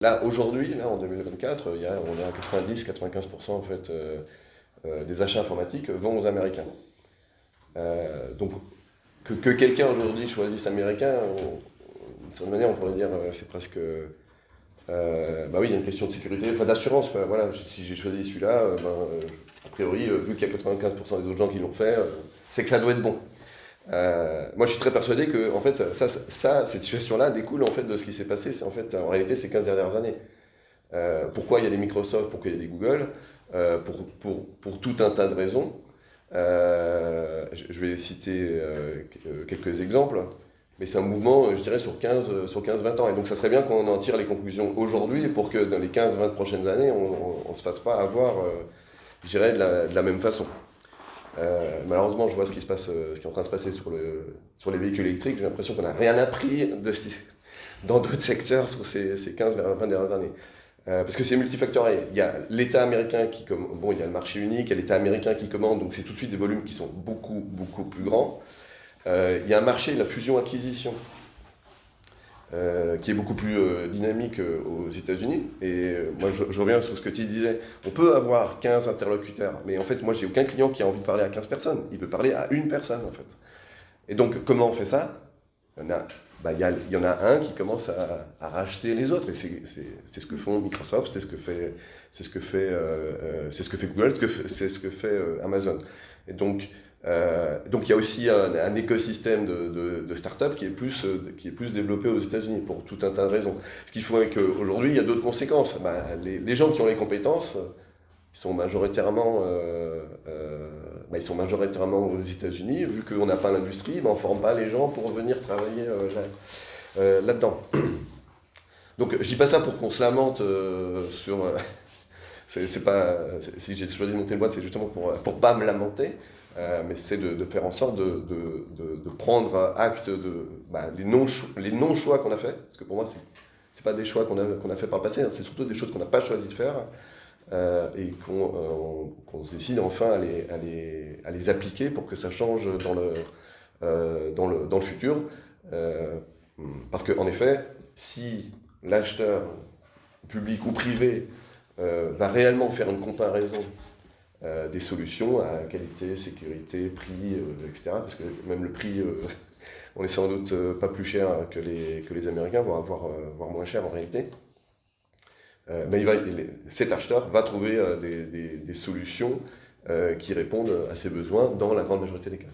Là, aujourd'hui, là, en 2024, on est à 90-95% en fait, des achats informatiques vont aux Américains. Donc, que quelqu'un aujourd'hui choisisse américain, d'une certaine manière, on pourrait dire c'est presque. Bah oui, il y a une question de sécurité, enfin d'assurance. Voilà, si j'ai choisi celui-là, a priori, vu qu'il y a 95% des autres gens qui l'ont fait, c'est que ça doit être bon. Moi, je suis très persuadé que, en fait, cette situation-là découle en fait de ce qui s'est passé. C'est en fait, en réalité, ces 15 dernières années. Pourquoi il y a des Microsoft, pourquoi il y a des Google, pour tout un tas de raisons. Je vais citer quelques exemples, mais c'est un mouvement, je dirais, sur 15-20 ans. Et donc, ça serait bien qu'on en tire les conclusions aujourd'hui pour que dans les 15-20 prochaines années, on ne se fasse pas avoir, je dirais, de la même façon. Malheureusement, je vois ce qui est en train de se passer sur les véhicules électriques. J'ai l'impression qu'on n'a rien appris dans d'autres secteurs sur ces 15-20 dernières années. Parce que c'est multifactoriel. Il y a l'État américain bon, il y a le marché unique, il y a l'État américain qui commande, donc c'est tout de suite des volumes qui sont beaucoup, beaucoup plus grands. Il y a un marché de la fusion-acquisition qui est beaucoup plus dynamique aux États-Unis. Et moi, je reviens sur ce que tu disais. On peut avoir 15 interlocuteurs, mais en fait, moi, j'ai aucun client qui a envie de parler à 15 personnes. Il veut parler à une personne, en fait. Et donc, comment on fait ça? Il y en a un qui commence à racheter les autres. Et c'est ce que font Microsoft, c'est ce que fait Google, c'est ce que fait Amazon. Et donc, il y a aussi un écosystème de start-up qui est plus développé aux États-Unis pour tout un tas de raisons. Ce qui fait qu'aujourd'hui, il y a d'autres conséquences. Les gens qui ont les compétences, ils sont majoritairement aux États-Unis. Vu qu'on n'a pas l'industrie, on ne forme pas les gens pour venir travailler là-dedans. Donc je dis pas ça pour qu'on se lamente sur. Si j'ai choisi de monter une boîte, c'est justement pour pas me lamenter. Mais c'est de faire en sorte de prendre acte les non-choix qu'on a fait. Parce que pour moi, c'est pas des choix qu'on a fait par le passé, hein, c'est surtout des choses qu'on n'a pas choisi de faire. Et qu'on se décide enfin à les appliquer pour que ça change dans le futur. Parce qu'en effet, si l'acheteur, public ou privé, va réellement faire une comparaison des solutions à qualité, sécurité, prix, etc., parce que même le prix, on est sans doute pas plus cher que les Américains, voire moins cher en réalité. Mais cet acheteur va trouver des solutions qui répondent à ses besoins dans la grande majorité des cas.